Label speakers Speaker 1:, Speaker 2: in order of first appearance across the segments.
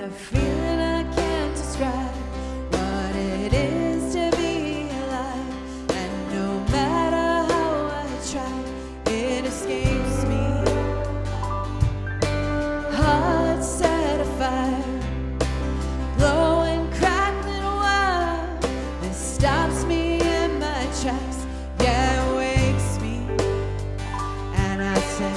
Speaker 1: a feeling I can't describe what it is to be alive, and no matter how I try, it escapes me. Heart set afire, glowing, crackling wild, it stops me in my tracks, yeah, it wakes me, and I say,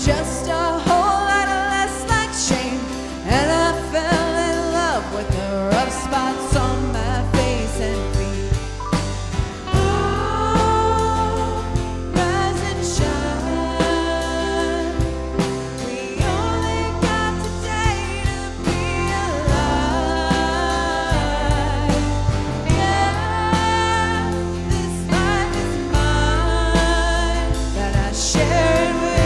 Speaker 1: just a whole lot less like shame, and I fell in love with the rough spots on my face and feet. Oh, rise and shine. We only got today to be alive. Yeah, this life is mine, that I share it with.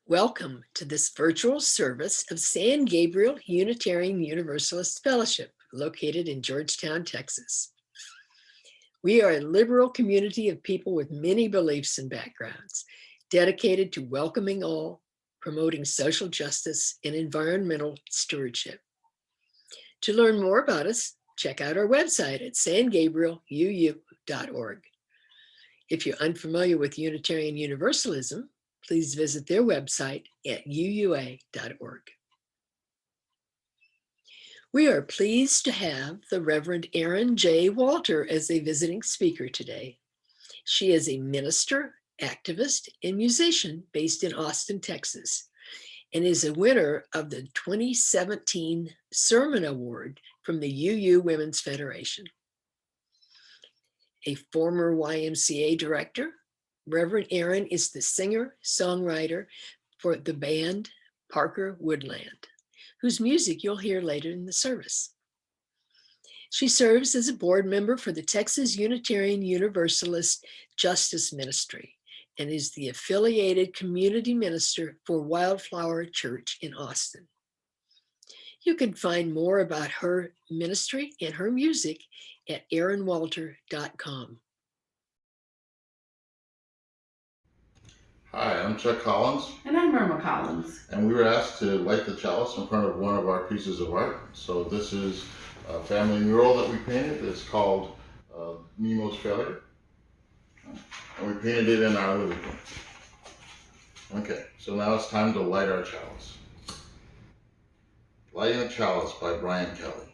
Speaker 2: Welcome to this virtual service of San Gabriel Unitarian Universalist Fellowship, located in Georgetown, Texas. We are a liberal community of people with many beliefs and backgrounds, dedicated to welcoming all, promoting social justice and environmental stewardship. To learn more about us, check out our website at sangabrieluu.org. If you're unfamiliar with Unitarian Universalism, please visit their website at uua.org. We are pleased to have the Reverend Erin J. Walter as a visiting speaker today. She is a minister, activist, and musician based in Austin, Texas, and is a winner of the 2017 Sermon Award from the UU Women's Federation. A former YMCA director, Reverend Erin is the singer-songwriter for the band Parker Woodland, whose music you'll hear later in the service. She serves as a board member for the Texas Unitarian Universalist Justice Ministry and is the affiliated community minister for Wildflower Church in Austin. You can find more about her ministry and her music at erinwalter.com.
Speaker 3: Hi, I'm Chuck Collins.
Speaker 4: And I'm Irma Collins.
Speaker 3: And we were asked to light the chalice in front of one of our pieces of art. So this is a family mural that we painted. It's called Nemo's Failure. And we painted it in our living room. Okay, so now it's time to light our chalice. Lighting a Chalice by Brian Kelly.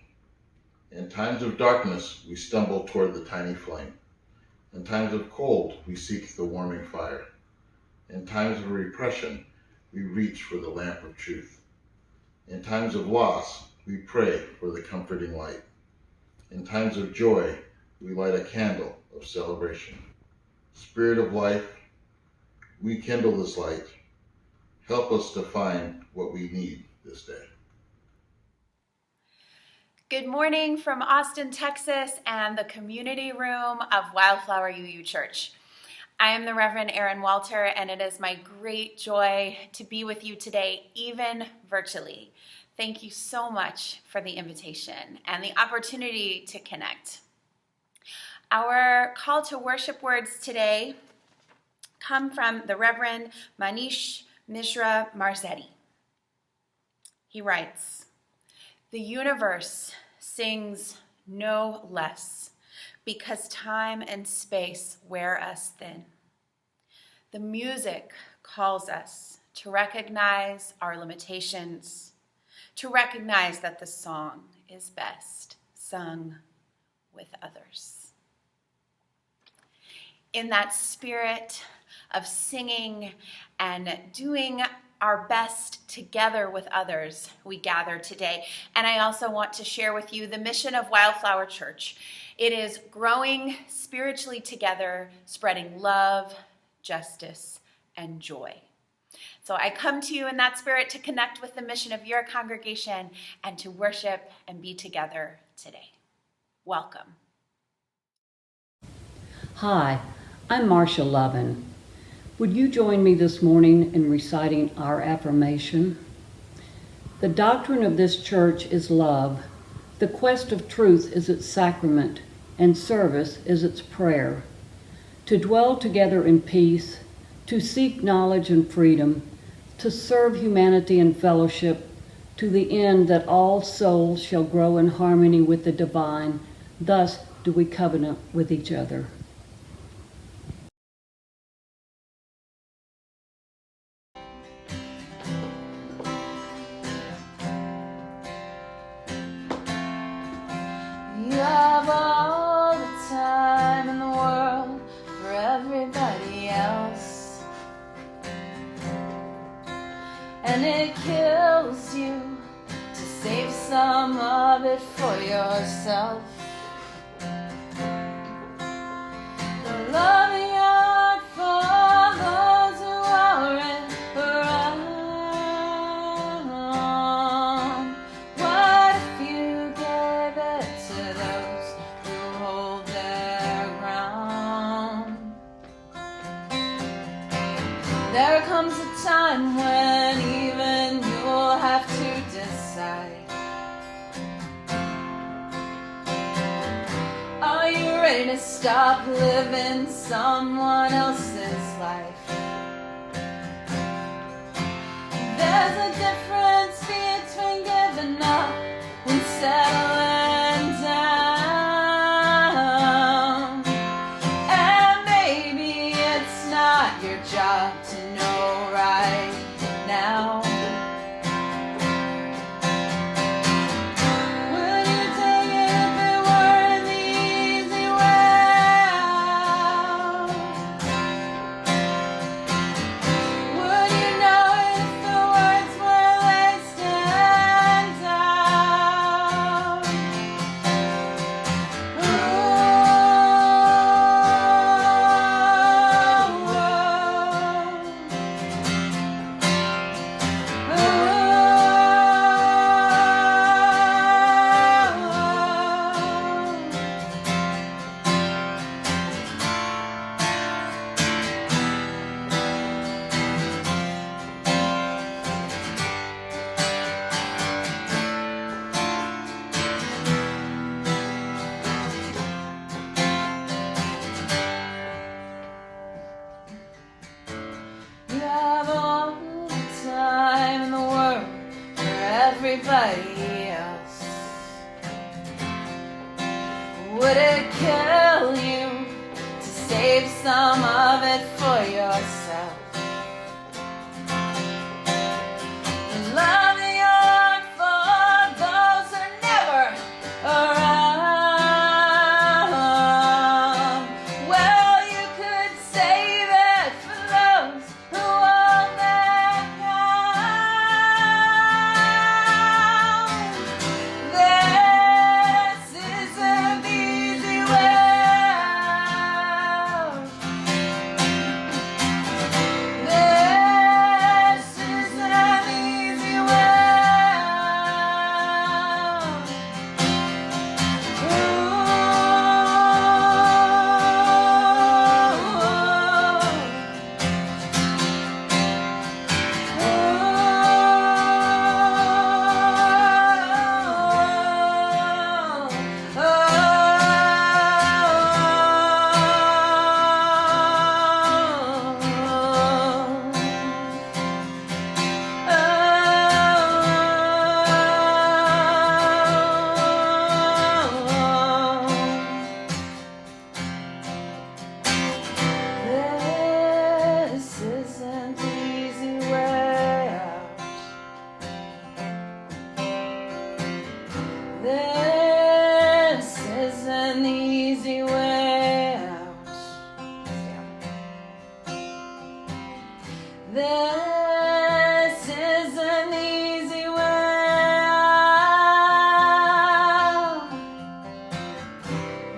Speaker 3: In times of darkness, we stumble toward the tiny flame. In times of cold, we seek the warming fire. In times of repression, we reach for the lamp of truth. In times of loss, we pray for the comforting light. In times of joy, we light a candle of celebration. Spirit of life, we kindle this light. Help us to find what we need this day.
Speaker 5: Good morning from Austin, Texas, and the community room of Wildflower UU Church. I am the Reverend Erin Walter, and it is my great joy to be with you today, even virtually. Thank you so much for the invitation and the opportunity to connect. Our call to worship words today come from the Reverend Manish Mishra Marzetti. He writes, "The universe sings no less, because time and space wear us thin. The music calls us to recognize our limitations, to recognize that the song is best sung with others." In that spirit of singing and doing our best together with others, we gather today. And I also want to share with you the mission of Wildflower Church. It is growing spiritually together, spreading love, justice, and joy. So I come to you in that spirit to connect with the mission of your congregation and to worship and be together today. Welcome.
Speaker 6: Hi, I'm Marcia Lovin. Would you join me this morning in reciting our affirmation? The doctrine of this church is love. The quest of truth is its sacrament, and service is its prayer. To dwell together in peace, to seek knowledge and freedom, to serve humanity and fellowship, to the end that all souls shall grow in harmony with the divine. Thus do we covenant with each other.
Speaker 1: You have all the time in the world for everybody else, and it kills you to save some of it for yourself. The love you got for those who aren't around. What if you gave it to those who hold their ground? There comes a time when even you'll have to decide. Are you ready to stop living someone else's life? There's a difference between giving up and settling down. And maybe it's not your job to know right now. Would it kill you to save some of it for yourself? Love young for those who are never around. Well, you could save it for those who won't let down. This isn't the easy way out. This isn't the easy way out. This isn't the easy way out. This isn't the easy way out. This isn't the easy way out.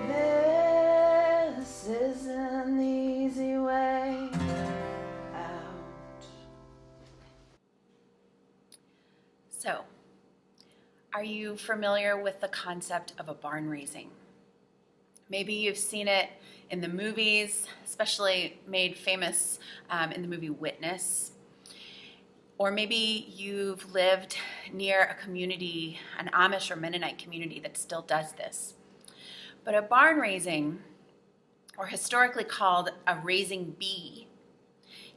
Speaker 1: This isn't the easy way out.
Speaker 5: So, are you familiar with the concept of a barn raising? Maybe you've seen it in the movies, especially made famous in the movie Witness. Or maybe you've lived near a community, an Amish or Mennonite community that still does this. But a barn raising, or historically called a raising bee,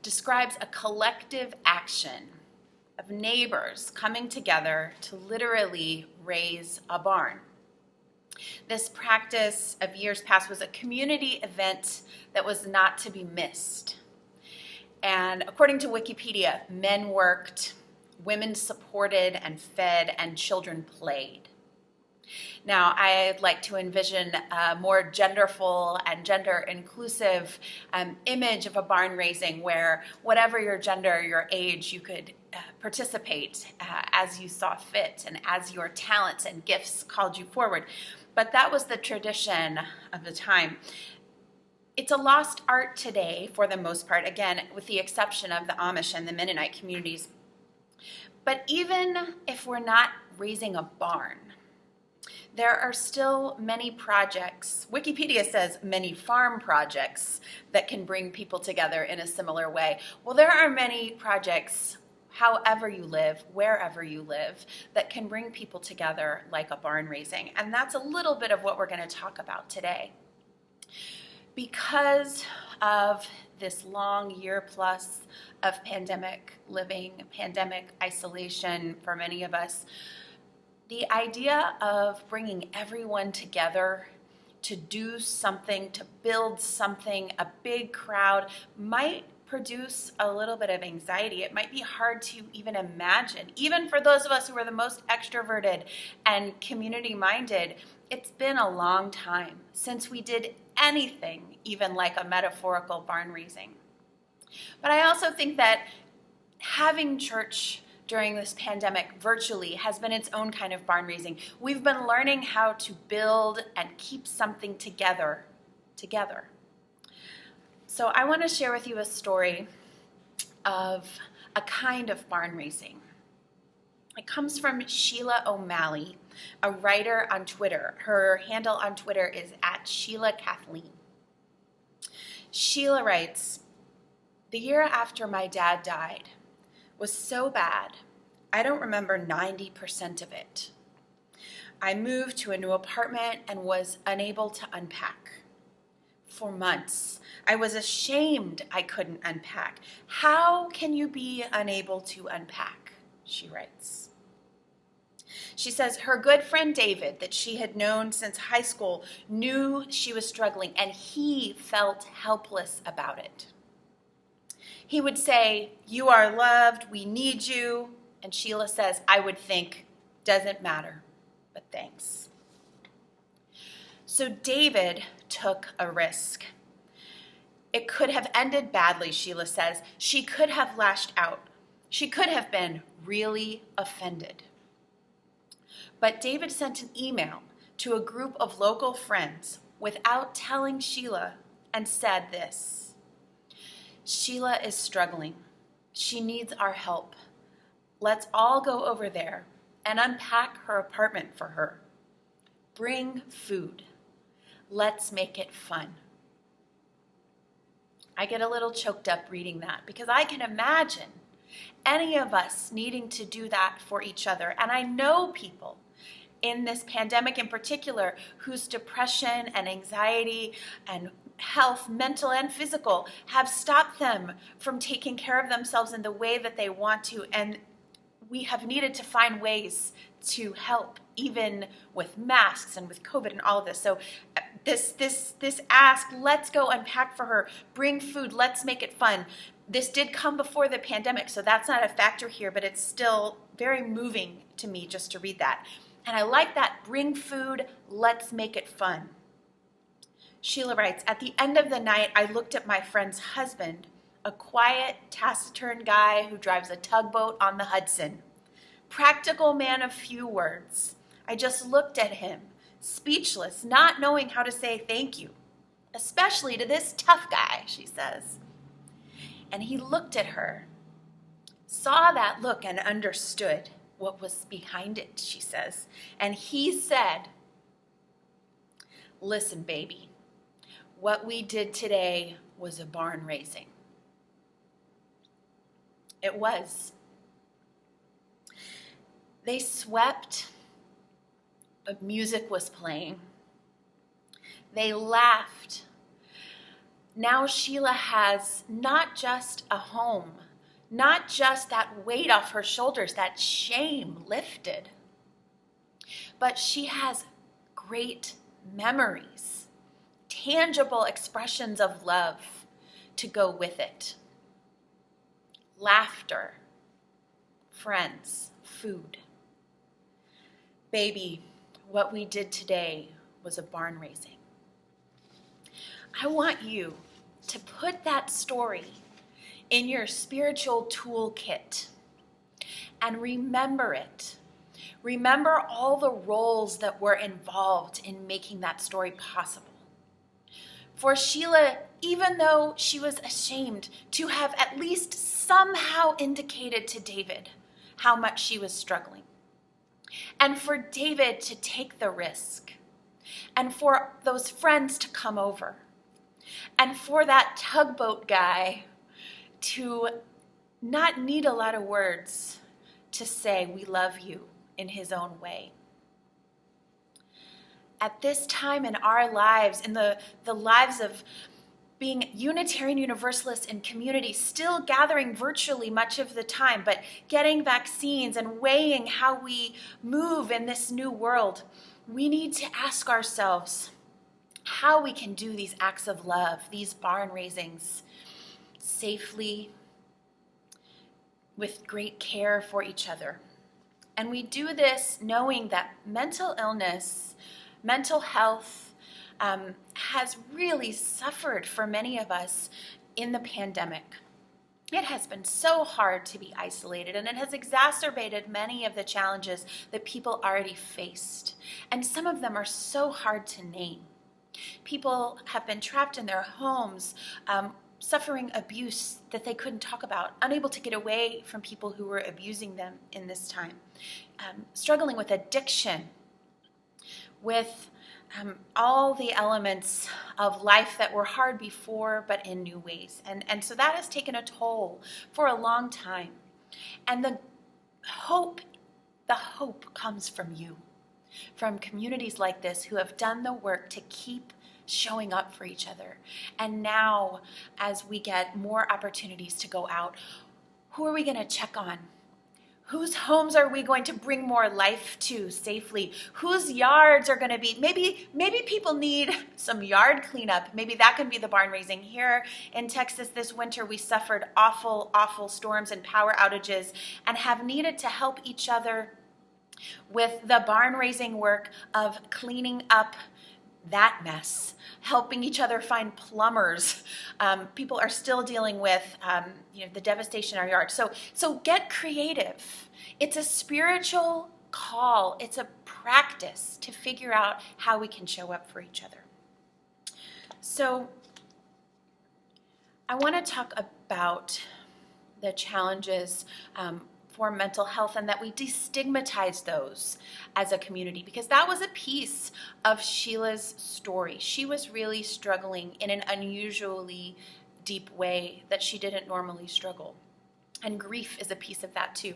Speaker 5: describes a collective action of neighbors coming together to literally raise a barn. This practice of years past was a community event that was not to be missed. And according to Wikipedia, men worked, women supported and fed, and children played. Now, I'd like to envision a more genderful and gender-inclusive image of a barn raising where whatever your gender, your age, you could participate as you saw fit and as your talents and gifts called you forward. But that was the tradition of the time. It's a lost art today for the most part, again, with the exception of the Amish and the Mennonite communities. But even if we're not raising a barn, there are still many projects. Wikipedia says many farm projects that can bring people together in a similar way. Well, there are many projects, however you live, wherever you live, that can bring people together like a barn raising. And that's a little bit of what we're going to talk about today. Because of this long year plus of pandemic living, pandemic isolation for many of us, the idea of bringing everyone together to do something, to build something, a big crowd, might produce a little bit of anxiety. It might be hard to even imagine. Even for those of us who are the most extroverted and community-minded, it's been a long time since we did anything even like a metaphorical barn raising. But I also think that having church during this pandemic virtually has been its own kind of barn raising. We've been learning how to build and keep something together. So I want to share with you a story of a kind of barn raising. It comes from Sheila O'Malley, a writer on Twitter. Her handle on Twitter is @SheilaKathleen. Sheila writes, "The year after my dad died was so bad, I don't remember 90% of it. I moved to a new apartment and was unable to unpack. For months, I was ashamed I couldn't unpack. How can you be unable to unpack?" she writes. She says her good friend David, that she had known since high school, knew she was struggling, and he felt helpless about it. He would say, "You are loved, we need you." And Sheila says, "I would think, doesn't matter, but thanks." So David took a risk. It could have ended badly, Sheila says. She could have lashed out. She could have been really offended. But David sent an email to a group of local friends without telling Sheila and said this: "Sheila is struggling. She needs our help. Let's all go over there and unpack her apartment for her. Bring food. Let's make it fun." I get a little choked up reading that because I can imagine any of us needing to do that for each other. And I know people in this pandemic in particular whose depression and anxiety and health, mental and physical, have stopped them from taking care of themselves in the way that they want to. And we have needed to find ways to help, even with masks and with COVID and all of this. So this ask, let's go unpack for her, bring food, let's make it fun. This did come before the pandemic, so that's not a factor here, but it's still very moving to me just to read that. And I like that, bring food, let's make it fun. Sheila writes, "At the end of the night, I looked at my friend's husband, a quiet, taciturn guy who drives a tugboat on the Hudson. Practical man of few words. I just looked at him, speechless, not knowing how to say thank you, especially to this tough guy," she says. And he looked at her, saw that look and understood what was behind it, she says. And he said, "Listen, baby, what we did today was a barn raising." It was. They swept, but music was playing. They laughed. Now Sheila has not just a home, not just that weight off her shoulders, that shame lifted, but she has great memories, tangible expressions of love to go with it. Laughter, friends, food. Baby, what we did today was a barn raising. I want you to put that story in your spiritual toolkit and remember it. Remember all the roles that were involved in making that story possible. For Sheila, even though she was ashamed to have at least somehow indicated to David how much she was struggling, and for David to take the risk, and for those friends to come over, and for that tugboat guy to not need a lot of words to say we love you in his own way. At this time in our lives, in the lives of being Unitarian Universalists in community, still gathering virtually much of the time, but getting vaccines and weighing how we move in this new world, we need to ask ourselves how we can do these acts of love, these barn raisings, safely, with great care for each other. And we do this knowing that mental illness, mental health, has really suffered for many of us in the pandemic. It has been so hard to be isolated, and it has exacerbated many of the challenges that people already faced. And some of them are so hard to name. People have been trapped in their homes, suffering abuse that they couldn't talk about, unable to get away from people who were abusing them in this time, struggling with addiction, with all the elements of life that were hard before, but in new ways. And so that has taken a toll for a long time. And the hope comes from you, from communities like this who have done the work to keep showing up for each other. And now, as we get more opportunities to go out, who are we going to check on? Whose homes are we going to bring more life to safely? Whose yards are going to be, maybe people need some yard cleanup. Maybe that can be the barn raising. Here in Texas this winter, we suffered awful, awful storms and power outages and have needed to help each other with the barn raising work of cleaning up that mess, helping each other find plumbers. People are still dealing with the devastation in our yard. So get creative. It's a spiritual call. It's a practice to figure out how we can show up for each other. So I want to talk about the challenges for mental health and that we destigmatize those as a community, because that was a piece of Sheila's story. She was really struggling in an unusually deep way that she didn't normally struggle. And grief is a piece of that too.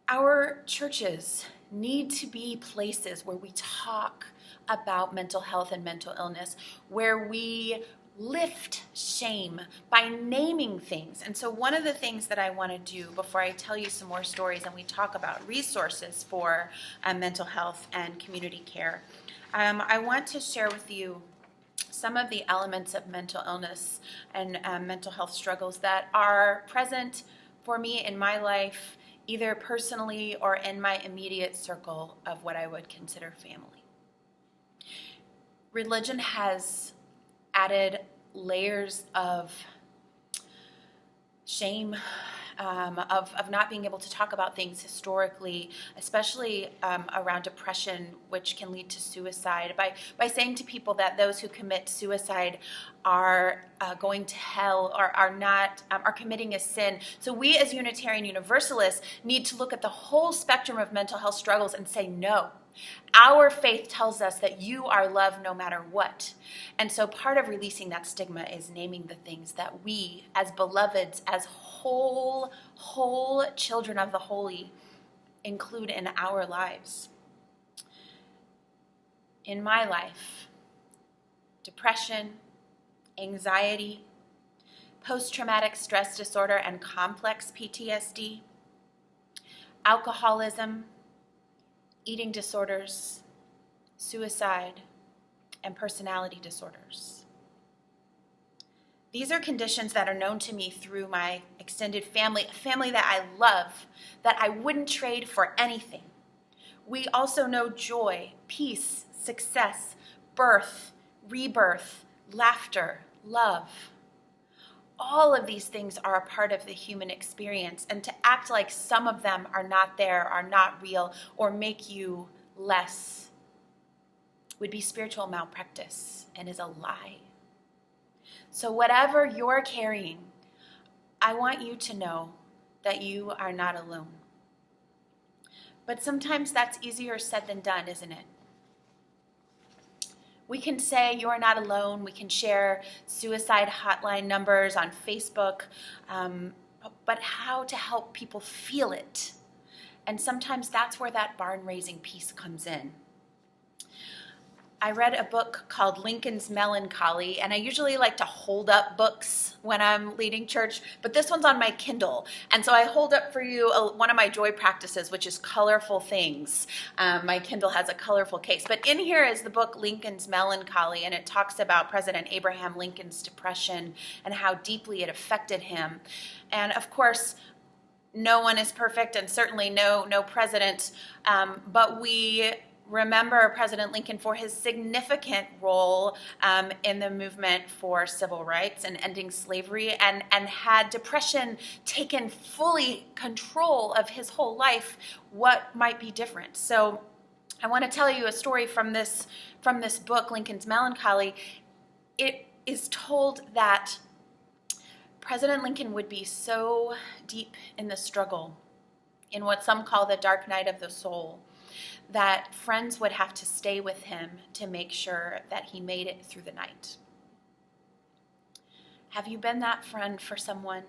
Speaker 5: Our churches need to be places where we talk about mental health and mental illness, where we lift shame by naming things. And so one of the things that I want to do before I tell you some more stories and we talk about resources for mental health and community care, I want to share with you some of the elements of mental illness and mental health struggles that are present for me in my life, either personally or in my immediate circle of what I would consider family. Religion has added layers of shame, of not being able to talk about things historically, especially around depression, which can lead to suicide, by saying to people that those who commit suicide are going to hell or are committing a sin. So we as Unitarian Universalists need to look at the whole spectrum of mental health struggles and say no. Our faith tells us that you are loved no matter what. And so part of releasing that stigma is naming the things that we, as beloveds, as whole children of the holy, include in our lives. In my life, depression, anxiety, post-traumatic stress disorder and complex PTSD, alcoholism, eating disorders, suicide, and personality disorders. These are conditions that are known to me through my extended family, a family that I love, that I wouldn't trade for anything. We also know joy, peace, success, birth, rebirth, laughter, love. All of these things are a part of the human experience, and to act like some of them are not there, are not real, or make you less would be spiritual malpractice and is a lie. So whatever you're carrying, I want you to know that you are not alone. But sometimes that's easier said than done, isn't it? We can say you are not alone. We can share suicide hotline numbers on Facebook, but how to help people feel it? And sometimes that's where that barn raising piece comes in. I read a book called Lincoln's Melancholy, and I usually like to hold up books when I'm leading church, but this one's on my Kindle. And so I hold up for you one of my joy practices, which is colorful things. My Kindle has a colorful case. But in here is the book Lincoln's Melancholy, and it talks about President Abraham Lincoln's depression and how deeply it affected him. And of course, no one is perfect, and certainly no president, but we remember President Lincoln for his significant role in the movement for civil rights and ending slavery, and had depression taken fully control of his whole life, what might be different? So I want to tell you a story from this book, Lincoln's Melancholy. It is told that President Lincoln would be so deep in the struggle, in what some call the dark night of the soul, that friends would have to stay with him to make sure that he made it through the night. Have you been that friend for someone?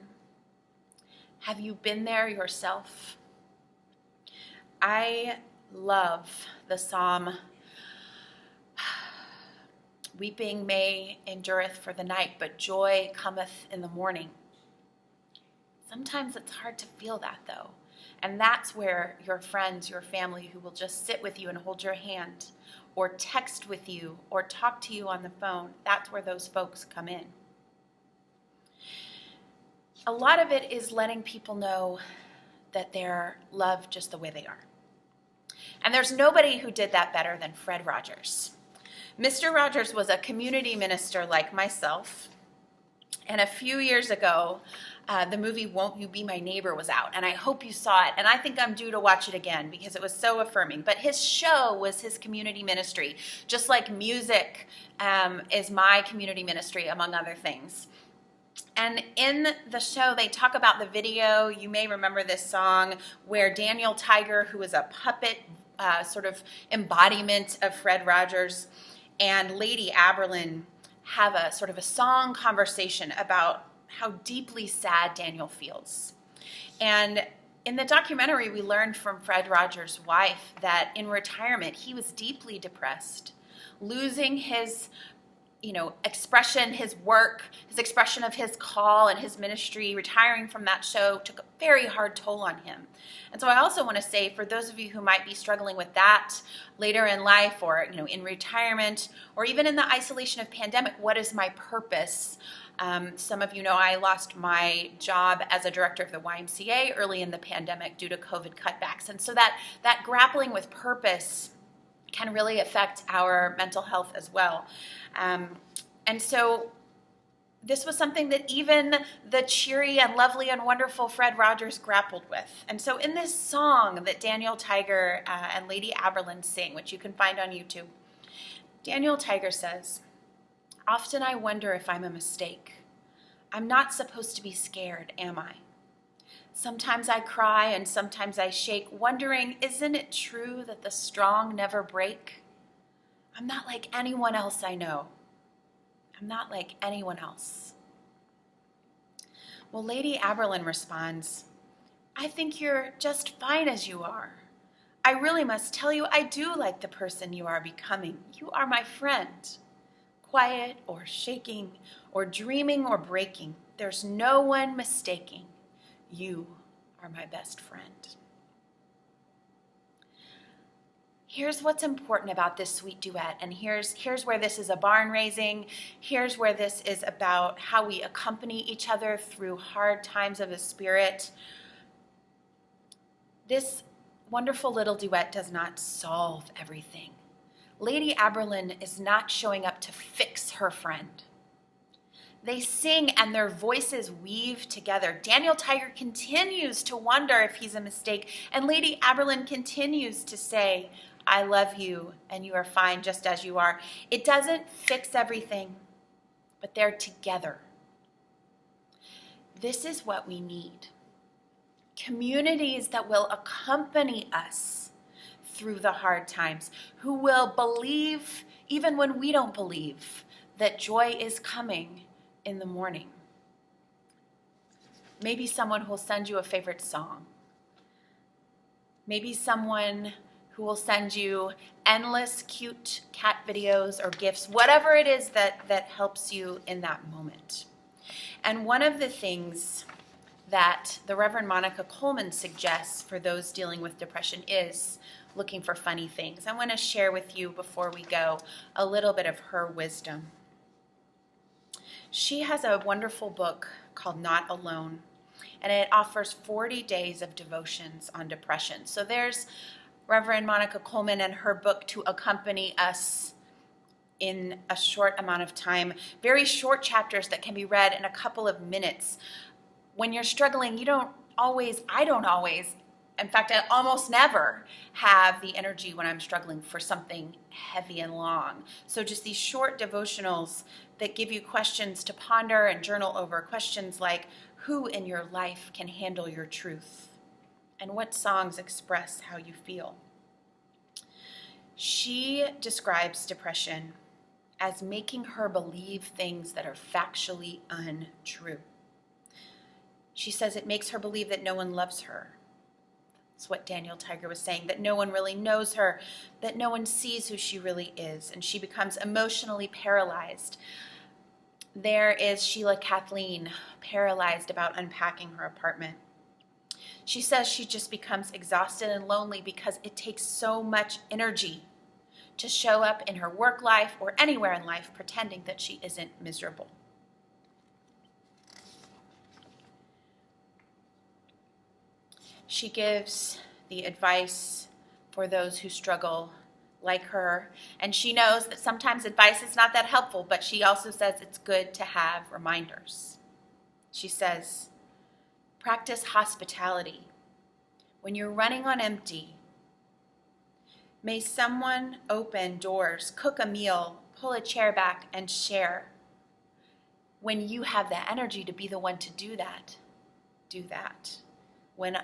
Speaker 5: Have you been there yourself? I love the psalm, "Weeping may endureth for the night, but joy cometh in the morning." Sometimes it's hard to feel that, though. And that's where your friends, your family who will just sit with you and hold your hand, or text with you, or talk to you on the phone, that's where those folks come in. A lot of it is letting people know that they're loved just the way they are. And there's nobody who did that better than Fred Rogers. Mr. Rogers was a community minister like myself, and a few years ago, the movie Won't You Be My Neighbor was out, and I hope you saw it, and I think I'm due to watch it again because it was so affirming. But his show was his community ministry, just like music is my community ministry, among other things. And in the show, they talk about the video. You may remember this song where Daniel Tiger, who is a puppet sort of embodiment of Fred Rogers, and Lady Aberlin have a sort of a song conversation about how deeply sad Daniel feels. And in the documentary, we learned from Fred Rogers' wife that in retirement, he was deeply depressed, losing his expression, his work, his expression of his call and his ministry. Retiring from that show took a very hard toll on him. And so I also want to say, for those of you who might be struggling with that later in life, or in retirement, or even in the isolation of pandemic, what is my purpose? Some of you know I lost my job as a director of the YMCA early in the pandemic due to COVID cutbacks. And so that grappling with purpose can really affect our mental health as well. And so this was something that even the cheery and lovely and wonderful Fred Rogers grappled with. And so in this song that Daniel Tiger and Lady Aberlin sing, which you can find on YouTube, Daniel Tiger says, "Often I wonder if I'm a mistake. I'm not supposed to be scared, am I? Sometimes I cry and sometimes I shake, wondering, isn't it true that the strong never break? I'm not like anyone else I know. I'm not like anyone else." Well, Lady Aberlin responds, "I think you're just fine as you are. I really must tell you, I do like the person you are becoming. You are my friend. Quiet or shaking or dreaming or breaking, there's no one mistaking. You are my best friend." Here's what's important about this sweet duet, and here's where this is a barn raising. Here's where this is about how we accompany each other through hard times of the Spirit. This wonderful little duet does not solve everything. Lady Aberlin is not showing up to fix her friend. They sing and their voices weave together. Daniel Tiger continues to wonder if he's a mistake, and Lady Aberlin continues to say, "I love you and you are fine just as you are." It doesn't fix everything, but they're together. This is what we need. Communities that will accompany us through the hard times, who will believe even when we don't believe that joy is coming in the morning. Maybe someone who will send you a favorite song. Maybe someone who will send you endless cute cat videos or gifts, whatever it is that helps you in that moment. And one of the things that the Reverend Monica Coleman suggests for those dealing with depression is looking for funny things. I want to share with you before we go a little bit of her wisdom. She has a wonderful book called Not Alone, and it offers 40 days of devotions on depression. So there's Reverend Monica Coleman and her book to accompany us in a short amount of time. Very short chapters that can be read in a couple of minutes. When you're struggling, I don't always, in fact, I almost never have the energy when I'm struggling for something heavy and long. So just these short devotionals that give you questions to ponder and journal over. Questions like, who in your life can handle your truth? And what songs express how you feel? She describes depression as making her believe things that are factually untrue. She says it makes her believe that no one loves her. That's what Daniel Tiger was saying, that no one really knows her, that no one sees who she really is, and she becomes emotionally paralyzed. There is Sheila Kathleen, paralyzed about unpacking her apartment. She says she just becomes exhausted and lonely because it takes so much energy to show up in her work life or anywhere in life pretending that she isn't miserable. She gives the advice for those who struggle like her, and she knows that sometimes advice is not that helpful, but she also says it's good to have reminders. She says, practice hospitality. When you're running on empty, may someone open doors, cook a meal, pull a chair back, and share. When you have the energy to be the one to do that, do that. When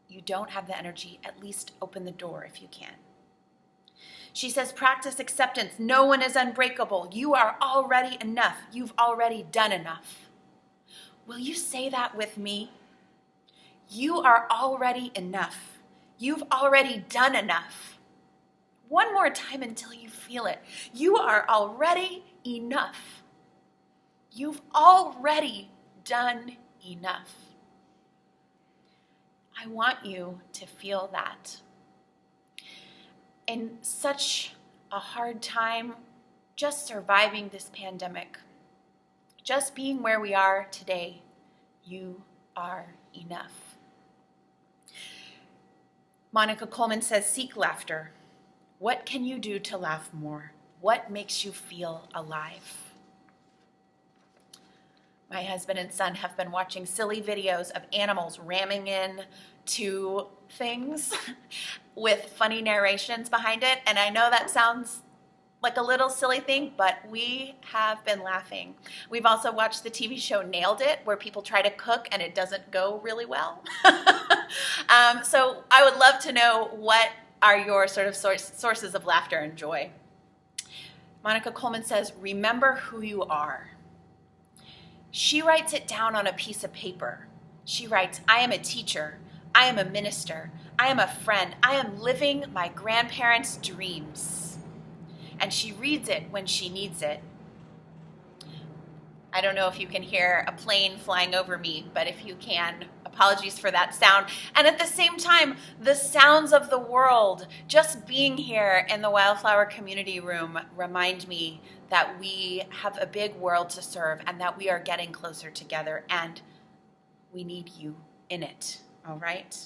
Speaker 5: you don't have the energy, at least open the door if you can. She says, practice acceptance. No one is unbreakable. You are already enough. You've already done enough. Will you say that with me? You are already enough. You've already done enough. One more time until you feel it. You are already enough. You've already done enough. I want you to feel that. In such a hard time, just surviving this pandemic, just being where we are today, you are enough. Monica Coleman says, seek laughter. What can you do to laugh more? What makes you feel alive? My husband and son have been watching silly videos of animals ramming in to things with funny narrations behind it. And I know that sounds like a little silly thing, but we have been laughing. We've also watched the TV show Nailed It, where people try to cook and it doesn't go really well. So I would love to know, what are your sort of sources of laughter and joy? Monica Coleman says, remember who you are. She writes it down on a piece of paper. She writes, I am a teacher. I am a minister. I am a friend. I am living my grandparents' dreams. And she reads it when she needs it. I don't know if you can hear a plane flying over me, but if you can, apologies for that sound. And at the same time, the sounds of the world, just being here in the Wildflower Community Room, remind me that we have a big world to serve and that we are getting closer together, and we need you in it, all right?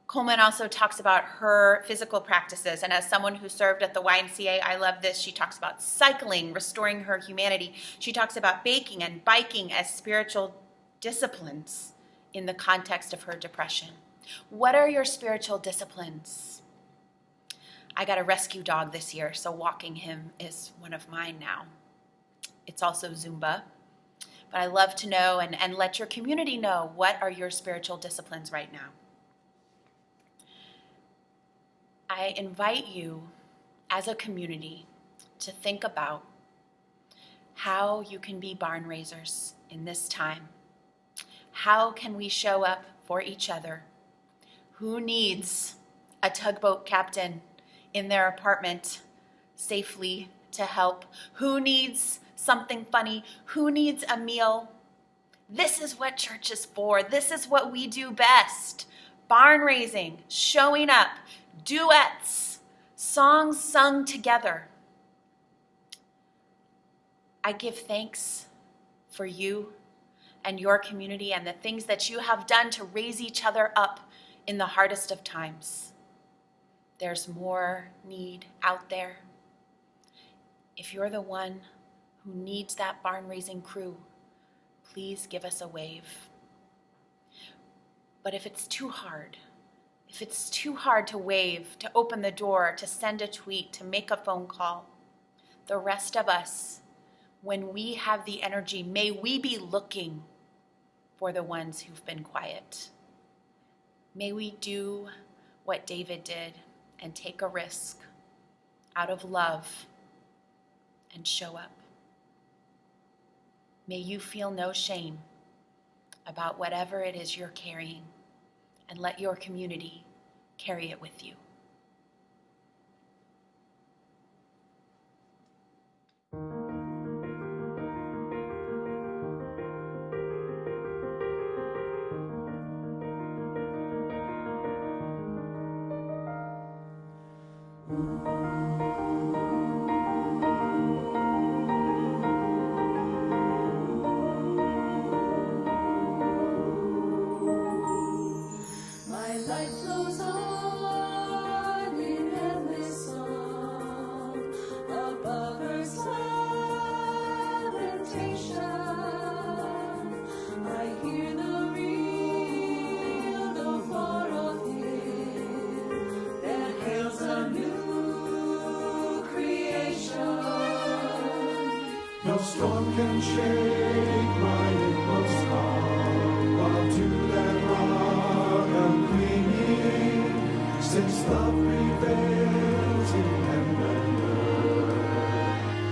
Speaker 5: Coleman also talks about her physical practices, and as someone who served at the YMCA, I love this. She talks about cycling, restoring her humanity. She talks about baking and biking as spiritual disciplines in the context of her depression. What are your spiritual disciplines? I got a rescue dog this year, so walking him is one of mine now. It's also Zumba. But I love to know and let your community know, what are your spiritual disciplines right now? I invite you as a community to think about how you can be barn raisers in this time. How can we show up for each other? Who needs a tugboat captain in their apartment safely to help? Who needs something funny? Who needs a meal? This is what church is for. This is what we do best. Barn raising, showing up, duets, songs sung together. I give thanks for you and your community and the things that you have done to raise each other up in the hardest of times. There's more need out there. If you're the one who needs that barn raising crew, please give us a wave. But if it's too hard to wave, to open the door, to send a tweet, to make a phone call, the rest of us, when we have the energy, may we be looking for the ones who've been quiet. May we do what David did and take a risk out of love and show up. May you feel no shame about whatever it is you're carrying, and let your community carry it with you.
Speaker 1: My life flows on in endless song above Earth's lamentation. I hear the real, the far off hymn that hails a new creation.
Speaker 4: No storm can shake my inmost calm, while to that rock I'm clinging, since love prevails in heaven and earth.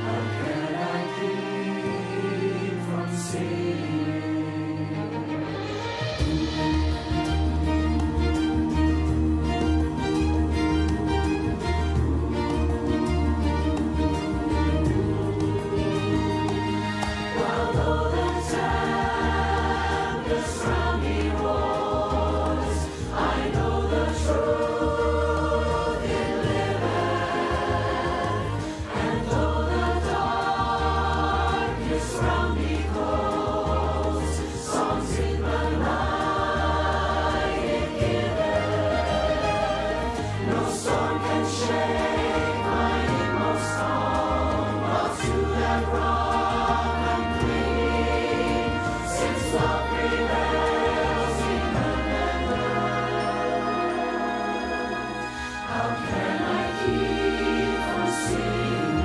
Speaker 4: How can I keep from singing?
Speaker 1: Although the tempest round me roars, I know the truth it liveth. And though the darkness round me grows, songs in the night it giveth. No storm can shake my inmost calm, while to that rock I'm clinging, since love prevails in heaven and earth. How can I keep from singing?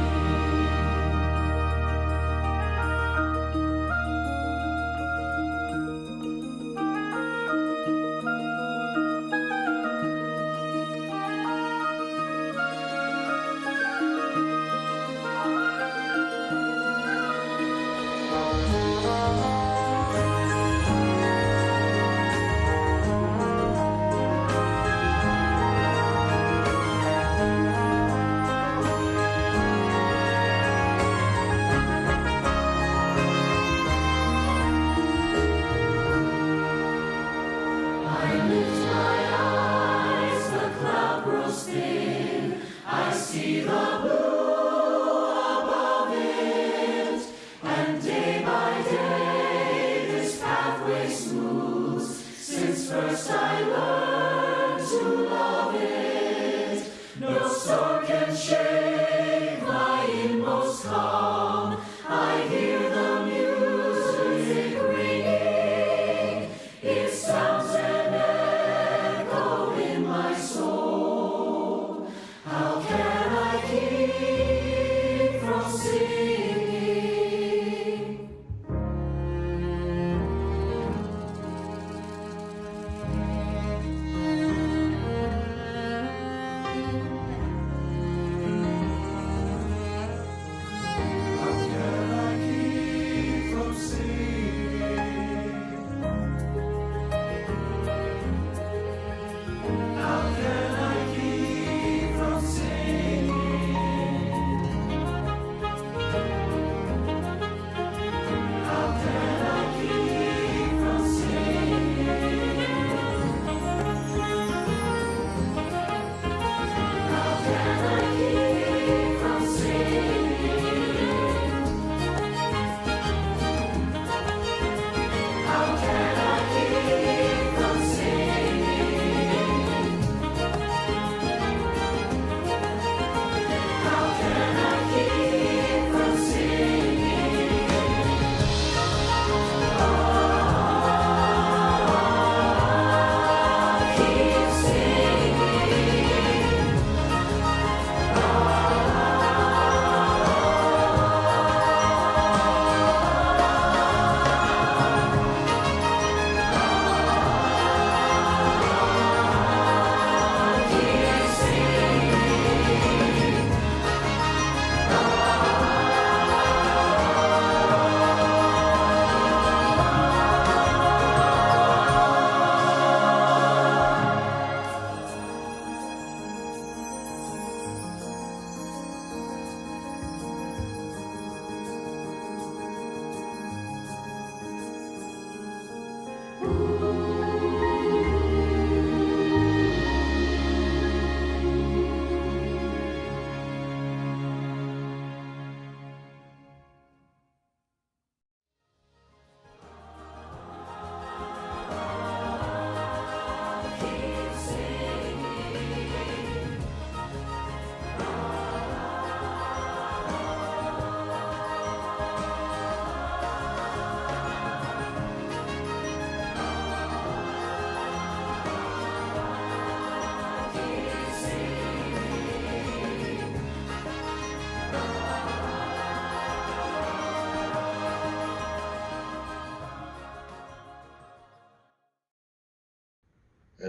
Speaker 1: I lift my eyes, the cloud grows thin. I see the blue above it, and day by day this pathway smooths. Since first I learned to love it, no storm can shake my inmost calm. I hear the music ringing, it sounds an echo in my soul. How can I keep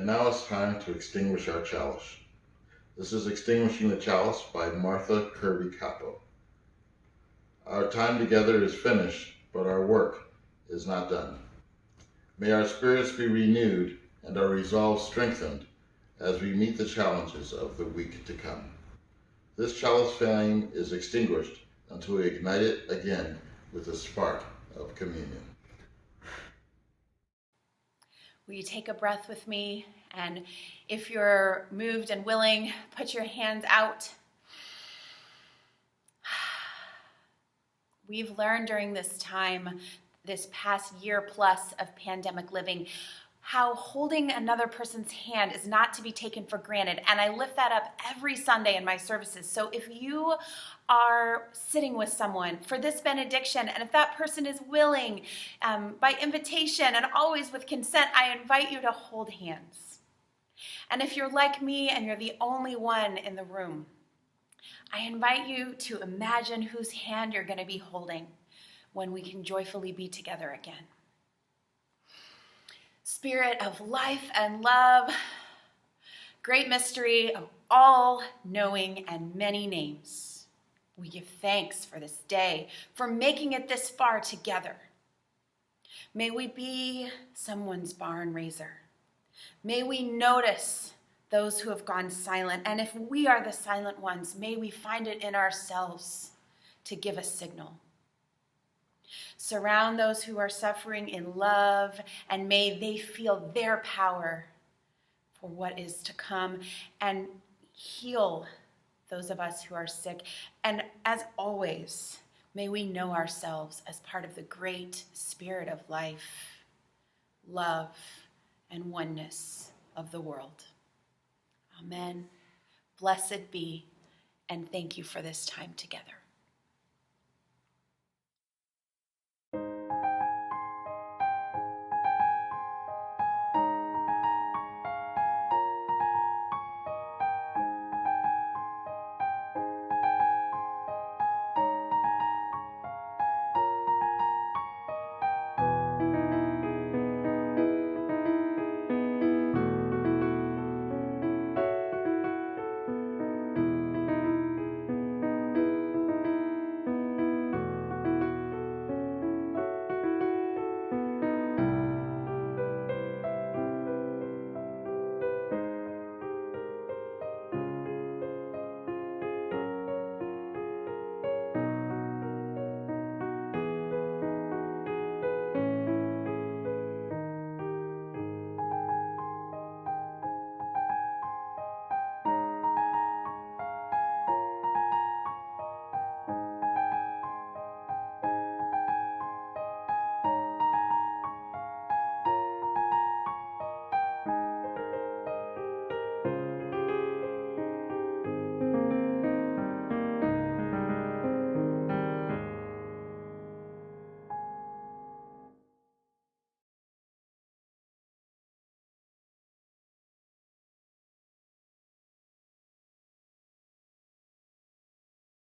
Speaker 3: now it's time to extinguish our chalice. This is Extinguishing the Chalice by Martha Kirby Capo. Our time together is finished, but our work is not done. May our spirits be renewed and our resolve strengthened as we meet the challenges of the week to come. This chalice flame is extinguished until we ignite it again with a spark of communion.
Speaker 5: Will you take a breath with me? And if you're moved and willing, put your hands out. We've learned during this time, this past year plus of pandemic living, how holding another person's hand is not to be taken for granted. And I lift that up every Sunday in my services. So if you are sitting with someone for this benediction, and if that person is willing, by invitation and always with consent, I invite you to hold hands. And if you're like me and you're the only one in the room, I invite you to imagine whose hand you're going to be holding when we can joyfully be together again. Spirit of life and love, great mystery of all knowing and many names, we give thanks for this day, for making it this far together. May we be someone's barn raiser. May we notice those who have gone silent, and if we are the silent ones, may we find it in ourselves to give a signal. Surround those who are suffering in love, and may they feel their power for what is to come, and heal those of us who are sick. And as always, may we know ourselves as part of the great spirit of life, love, and oneness of the world. Amen. Blessed be, and thank you for this time together.